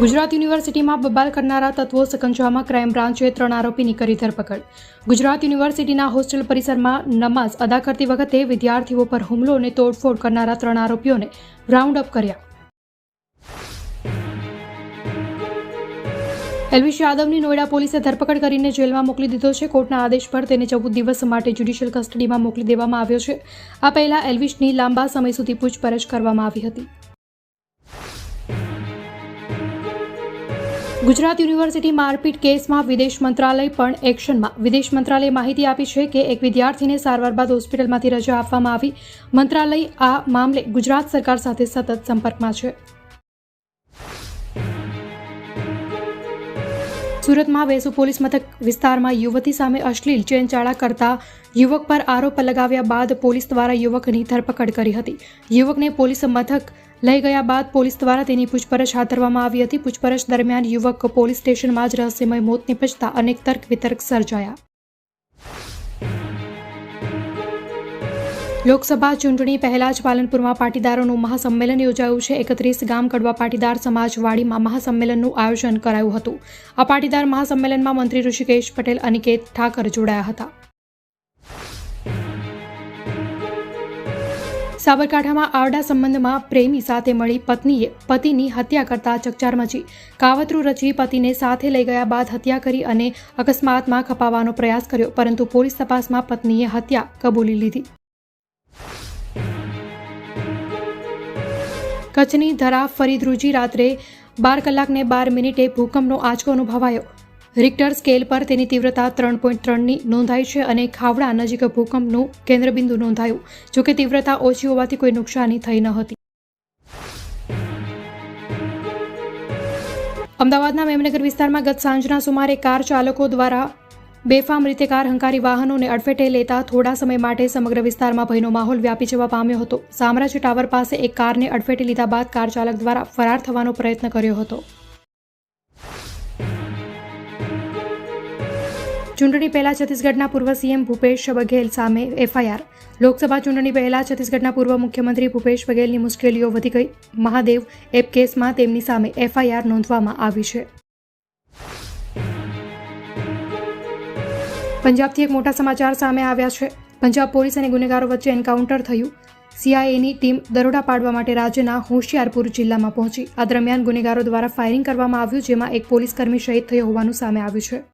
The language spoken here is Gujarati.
ગુજરાત યુનિવર્સિટીમાં બબાલ કરનારા તત્વો સકંજામાં ક્રાઇમ બ્રાન્ચે 3 આરોપીની કરી ધરપકડ. ગુજરાત યુનિવર્સિટીના હોસ્ટેલ પરિસરમાં નમાઝ અદા કરતી વખતે વિદ્યાર્થીઓ પર હુમલો અને તોડફોડ કરનારા 3 આરોપીઓને રાઉન્ડ અપ કર્યા. એલ્વિશ યાદવની નોઈડા પોલીસે ધરપકડ કરીને જેલમાં મોકલી દીધો છે. કોર્ટના આદેશ પર તેને 14 દિવસ માટે જ્યુડિશિયલ કસ્ટડીમાં મોકલી દેવામાં આવ્યો છે. આ પહેલા એલ્વિશની લાંબા સમય સુધી પૂછપરછ કરવામાં આવી હતી. ગુજરાત યુનિવર્સિટી મારપીટ કેસમાં વિદેશ મંત્રાલય પણ એક્શનમાં. વિદેશ મંત્રાલયે માહિતી આપી છે કે એક વિદ્યાર્થીને સારવાર બાદ હોસ્પિટલમાંથી રજા આપવામાં આવી. મંત્રાલય આ મામલે ગુજરાત સરકાર સાથે સતત સંપર્કમાં છે. સુરતમાં વેસુ પોલીસ મથક વિસ્તારમાં યુવતી સામે અશ્લીલ ચેનચાળા કરતા યુવક પર આરોપ લગાવ્યા બાદ પોલીસ દ્વારા યુવકની ધરપકડ કરી હતી. યુવકને પોલીસ મથક લઈ ગયા બાદ પોલીસ દ્વારા તેની પૂછપરછ હાથ ધરવામાં આવી હતી. પૂછપરછ દરમિયાન યુવક પોલીસ સ્ટેશનમાં જ રહસ્યમય મોત નિપજતા અનેક તર્ક વિતર્ક સર્જાયા. લોકસભા ચૂંટણી પહેલા જ પાલનપુરમાં પાટીદારોનું મહાસંમેલન યોજાયું છે. 31 ગામ કડવા પાટીદાર સમાજવાડીમાં મહાસંમેલનનું આયોજન કરાયું હતું. આ પાટીદાર મહાસંમેલનમાં મંત્રી ઋષિકેશ પટેલ, અનિકેત ઠાકર જોડાયા હતા. સાબરકાંઠામાં આવડા સંબંધમાં પ્રેમી સાથે મળી પત્નીએ પતિની હત્યા કરતા ચકચાર મચી. કાવતરું રચી પતિને સાથે લઈ ગયા બાદ હત્યા કરી અને અકસ્માતમાં ખપાવવાનો પ્રયાસ કર્યો, પરંતુ પોલીસ તપાસમાં પત્નીએ હત્યા કબૂલી લીધી. કચ્છની ધરા ફરી ધ્રુજી. રાત્રે 12 કલાકને 12 મિનિટે ભૂકંપનો આંચકો અનુભવાયો. રિક્ટર સ્કેલ પર તેની તીવ્રતા 3.3ની નોંધાઈ છે અને ખાવડા નજીક ભૂકંપનું કેન્દ્રબિંદુ નોંધાયું. જોકે તીવ્રતા ઓછી હોવાથી કોઈ નુકસાની થઈ ન હતી. અમદાવાદના મેમનગર વિસ્તારમાં ગત સાંજના સુમારે કાર ચાલકો દ્વારા બેફામ રીતે કાર હંકારી વાહનોને અડફેટે લેતા થોડા સમય માટે સમગ્ર વિસ્તારમાં ભયનો માહોલ વ્યાપી જવા પામ્યો હતો. સામ્રાજ્ય ટાવર પાસે એક કારને અડફેટે લીધા બાદ કાર ચાલક દ્વારા ફરાર થવાનો પ્રયત્ન કર્યો હતો. ચૂંટણી પહેલા છત્તીસગઢના પૂર્વ સીએમ ભૂપેશ બઘેલ સામે એફઆઈઆર. લોકસભા ચૂંટણી પહેલા છત્તીસગઢના પૂર્વ મુખ્યમંત્રી ભૂપેશ બઘેલની મુશ્કેલીઓ વધી ગઈ. મહાદેવ એપ કેસમાં તેમની સામે એફઆઈઆર નોંધવામાં આવી છે. પંજાબથી એક મોટા સમાચાર સામે આવ્યા છે. પંજાબ પોલીસ અને ગુનેગારો વચ્ચે એન્કાઉન્ટર થયું. સીઆઈએની ટીમ દરોડા પાડવા માટે રાજ્યના હોશિયારપુર જિલ્લામાં પહોંચી. આ દરમિયાન ગુનેગારો દ્વારા ફાયરિંગ કરવામાં આવ્યું, જેમાં એક પોલીસકર્મી શહીદ થયો હોવાનું સામે આવ્યું છે.